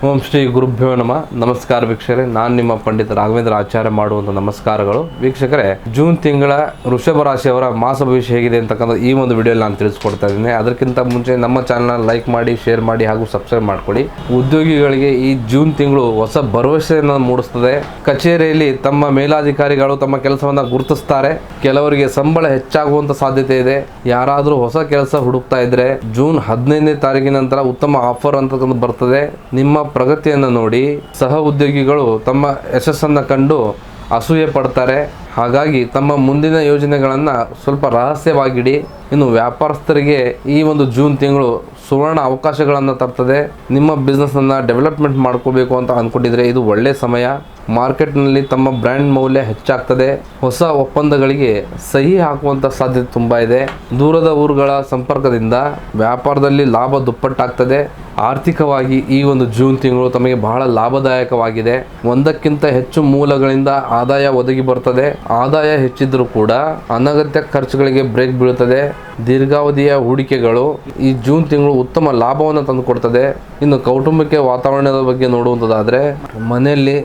ಓಂ ಶ್ರೀ ಗುರುಭ್ಯೋ ನಮಃ. ನಮಸ್ಕಾರ ವೀಕ್ಷಕರೇ, ನಾನು ನಿಮ್ಮ ಪಂಡಿತ ರಾಘವೇಂದ್ರ ಆಚಾರ್ಯ ಮಾಡುವಂಥ ನಮಸ್ಕಾರಗಳು. ವೀಕ್ಷಕರೇ, ಜೂನ್ ತಿಂಗಳ ವೃಷಭ ರಾಶಿಯವರ ಮಾಸ ಭವಿಷ್ಯ ಹೇಗಿದೆ ಅಂತಕ್ಕಂಥ ಈ ಒಂದು ವಿಡಿಯೋಲಿ ನಾನು ತಿಳಿಸ್ಕೊಡ್ತಾ ಇದ್ದೀನಿ. ಅದಕ್ಕಿಂತ ಮುಂಚೆ ನಮ್ಮ ಚಾನಲ್ ಲೈಕ್ ಮಾಡಿ, ಶೇರ್ ಮಾಡಿ ಹಾಗೂ ಸಬ್ಸ್ಕ್ರೈಬ್ ಮಾಡ್ಕೊಳ್ಳಿ. ಉದ್ಯೋಗಿಗಳಿಗೆ ಈ ಜೂನ್ ತಿಂಗಳು ಹೊಸ ಭರವಸೆಯನ್ನು ಮೂಡಿಸ್ತದೆ. ಕಚೇರಿಯಲ್ಲಿ ತಮ್ಮ ಮೇಲಾಧಿಕಾರಿಗಳು ತಮ್ಮ ಕೆಲಸವನ್ನು ಗುರುತಿಸ್ತಾರೆ. ಕೆಲವರಿಗೆ ಸಂಬಳ ಹೆಚ್ಚಾಗುವಂಥ ಸಾಧ್ಯತೆ ಇದೆ. ಯಾರಾದರೂ ಹೊಸ ಕೆಲಸ ಹುಡುಕ್ತಾ ಇದ್ರೆ ಜೂನ್ 15ನೇ ತಾರೀಕಿನ ನಂತರ ಉತ್ತಮ ಆಫರ್ ಅಂತಕ್ಕಂಥ ಬರ್ತದೆ. ನಿಮ್ಮ ಪ್ರಗತಿಯನ್ನು ನೋಡಿ ಸಹ ಉದ್ಯೋಗಿಗಳು ತಮ್ಮ ಯಶಸ್ಸನ್ನು ಕಂಡು ಅಸೂಯೆ ಪಡ್ತಾರೆ. ಹಾಗಾಗಿ ತಮ್ಮ ಮುಂದಿನ ಯೋಜನೆಗಳನ್ನು ಸ್ವಲ್ಪ ರಹಸ್ಯವಾಗಿಡಿ. ಇನ್ನು ವ್ಯಾಪಾರಸ್ಥರಿಗೆ ಈ ಒಂದು ಜೂನ್ ತಿಂಗಳು ಸುವರ್ಣ ಅವಕಾಶಗಳನ್ನು ತರ್ತದೆ. ನಿಮ್ಮ ಬಿಸ್ನೆಸ್ಸನ್ನು ಡೆವಲಪ್ಮೆಂಟ್ ಮಾಡ್ಕೋಬೇಕು ಅಂತ ಅಂದ್ಕೊಂಡಿದ್ರೆ ಇದು ಒಳ್ಳೆಯ ಸಮಯ. ಮಾರ್ಕೆಟ್ನಲ್ಲಿ ತಮ್ಮ ಬ್ರ್ಯಾಂಡ್ ಮೌಲ್ಯ ಹೆಚ್ಚಾಗ್ತದೆ. ಹೊಸ ಒಪ್ಪಂದಗಳಿಗೆ ಸಹಿ ಹಾಕುವಂಥ ಸಾಧ್ಯತೆ ತುಂಬ ಇದೆ. ದೂರದ ಊರುಗಳ ಸಂಪರ್ಕದಿಂದ ವ್ಯಾಪಾರದಲ್ಲಿ ಲಾಭ ದುಪ್ಪಟ್ಟಾಗ್ತದೆ. ಆರ್ಥಿಕವಾಗಿ ಈ ಒಂದು ಜೂನ್ ತಿಂಗಳು ತಮಗೆ ಬಹಳ ಲಾಭದಾಯಕವಾಗಿದೆ. ಒಂದಕ್ಕಿಂತ ಹೆಚ್ಚು ಮೂಲಗಳಿಂದ ಆದಾಯ ಒದಗಿ ಬರ್ತದೆ. ಆದಾಯ ಹೆಚ್ಚಿದ್ರೂ ಕೂಡ ಅನಗತ್ಯ ಖರ್ಚುಗಳಿಗೆ ಬ್ರೇಕ್ ಬೀಳುತ್ತದೆ. ದೀರ್ಘಾವಧಿಯ ಹೂಡಿಕೆಗಳು ಈ ಜೂನ್ ತಿಂಗಳು ಉತ್ತಮ ಲಾಭವನ್ನು ತಂದುಕೊಡ್ತದೆ. ಇನ್ನು ಕೌಟುಂಬಿಕ ವಾತಾವರಣದ ಬಗ್ಗೆ ನೋಡುವಂಥದ್ದಾದರೆ ಮನೆಯಲ್ಲಿ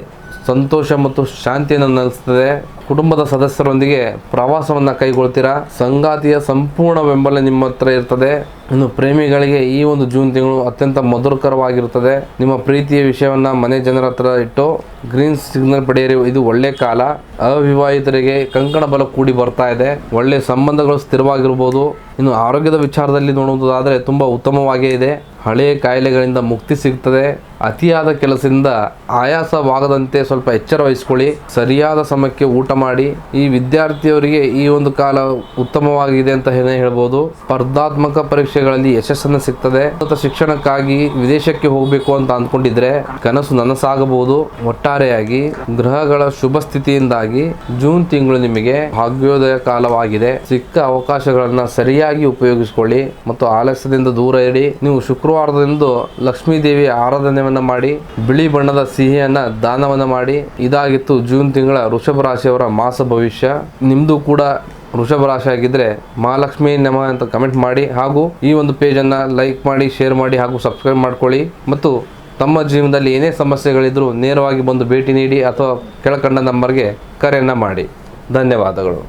ಸಂತೋಷ ಮತ್ತು ಶಾಂತಿಯನ್ನು ನೆಲೆಸ್ತದೆ. ಕುಟುಂಬದ ಸದಸ್ಯರೊಂದಿಗೆ ಪ್ರವಾಸವನ್ನು ಕೈಗೊಳ್ತೀರಾ. ಸಂಗಾತಿಯ ಸಂಪೂರ್ಣ ಬೆಂಬಲ ನಿಮ್ಮ ಹತ್ರ ಇರ್ತದೆ. ಇನ್ನು ಪ್ರೇಮಿಗಳಿಗೆ ಈ ಒಂದು ಜೂನ್ ತಿಂಗಳು ಅತ್ಯಂತ ಮಧುರಕರವಾಗಿರುತ್ತದೆ. ನಿಮ್ಮ ಪ್ರೀತಿಯ ವಿಷಯವನ್ನು ಮನೆ ಜನರ ಹತ್ರ ಇಟ್ಟು ಗ್ರೀನ್ ಸಿಗ್ನಲ್ ಪಡೆಯಿರಿ. ಇದು ಒಳ್ಳೆ ಕಾಲ. ಅವಿವಾಹಿತರಿಗೆ ಕಂಕಣ ಬಲ ಕೂಡಿ ಬರ್ತಾ ಇದೆ. ಒಳ್ಳೆಯ ಸಂಬಂಧಗಳು ಸ್ಥಿರವಾಗಿರ್ಬೋದು. ಇನ್ನು ಆರೋಗ್ಯದ ವಿಚಾರದಲ್ಲಿ ನೋಡುವುದಾದರೆ ತುಂಬ ಉತ್ತಮವಾಗೇ ಇದೆ. ಹಳೆಯ ಕಾಯಿಲೆಗಳಿಂದ ಮುಕ್ತಿ ಸಿಗ್ತದೆ. ಅತಿಯಾದ ಕೆಲಸದಿಂದ ಆಯಾಸವಾಗದಂತೆ ಸ್ವಲ್ಪ ಎಚ್ಚರ ವಹಿಸ್ಕೊಳ್ಳಿ. ಸರಿಯಾದ ಸಮಯಕ್ಕೆ ಊಟ ಮಾಡಿ. ಈ ವಿದ್ಯಾರ್ಥಿಯವರಿಗೆ ಈ ಒಂದು ಕಾಲ ಉತ್ತಮವಾಗಿದೆ ಅಂತ ಹೇಳ್ಬೋದು. ಸ್ಪರ್ಧಾತ್ಮಕ ಪರೀಕ್ಷೆಗಳಲ್ಲಿ ಯಶಸ್ಸನ್ನು ಸಿಗ್ತದೆ. ಉನ್ನತ ಶಿಕ್ಷಣಕ್ಕಾಗಿ ವಿದೇಶಕ್ಕೆ ಹೋಗಬೇಕು ಅಂತ ಅಂದ್ಕೊಂಡಿದ್ರೆ ಕನಸು ನನಸಾಗಬಹುದು. ಒಟ್ಟಾರೆಯಾಗಿ ಗ್ರಹಗಳ ಶುಭ ಸ್ಥಿತಿಯಿಂದಾಗಿ ಜೂನ್ ತಿಂಗಳು ನಿಮಗೆ ಭಾಗ್ಯೋದಯ ಕಾಲವಾಗಿದೆ. ಸಿಕ್ಕ ಅವಕಾಶಗಳನ್ನ ಸರಿಯಾಗಿ ಉಪಯೋಗಿಸಿಕೊಳ್ಳಿ ಮತ್ತು ಆಲಸ್ಯದಿಂದ ದೂರ ಇಡಿ. ನೀವು ಶುಕ್ರವಾರದಂದು ಲಕ್ಷ್ಮೀ ದೇವಿ ಆರಾಧನೆಯನ್ನ ಮಾಡಿ ಬಿಳಿ ಬಣ್ಣದ ಸಿಹಿಯನ್ನ ದಾನವನ್ನ ಮಾಡಿ. ಇದಾಗಿತ್ತು ಜೂನ್ ತಿಂಗಳ ವೃಷಭ ರಾಶಿಯವರ ಮಾಸ ಭವಿಷ್ಯ. ನಿಮ್ದು ಕೂಡ ವೃಷಭ ರಾಶಿ ಆಗಿದ್ರೆ ಮಹಾಲಕ್ಷ್ಮಿ ನಮಃ ಅಂತ ಕಮೆಂಟ್ ಮಾಡಿ ಹಾಗೂ ಈ ಒಂದು ಪೇಜನ್ನು ಲೈಕ್ ಮಾಡಿ, ಶೇರ್ ಮಾಡಿ ಹಾಗೂ ಸಬ್ಸ್ಕ್ರೈಬ್ ಮಾಡ್ಕೊಳ್ಳಿ. ಮತ್ತು ತಮ್ಮ ಜೀವನದಲ್ಲಿ ಏನೇ ಸಮಸ್ಯೆಗಳಿದ್ರೂ ನೇರವಾಗಿ ಬಂದು ಭೇಟಿ ನೀಡಿ ಅಥವಾ ಕೆಳಕಂಡ ನಂಬರ್ಗೆ ಕರೆಯನ್ನು ಮಾಡಿ. ಧನ್ಯವಾದಗಳು.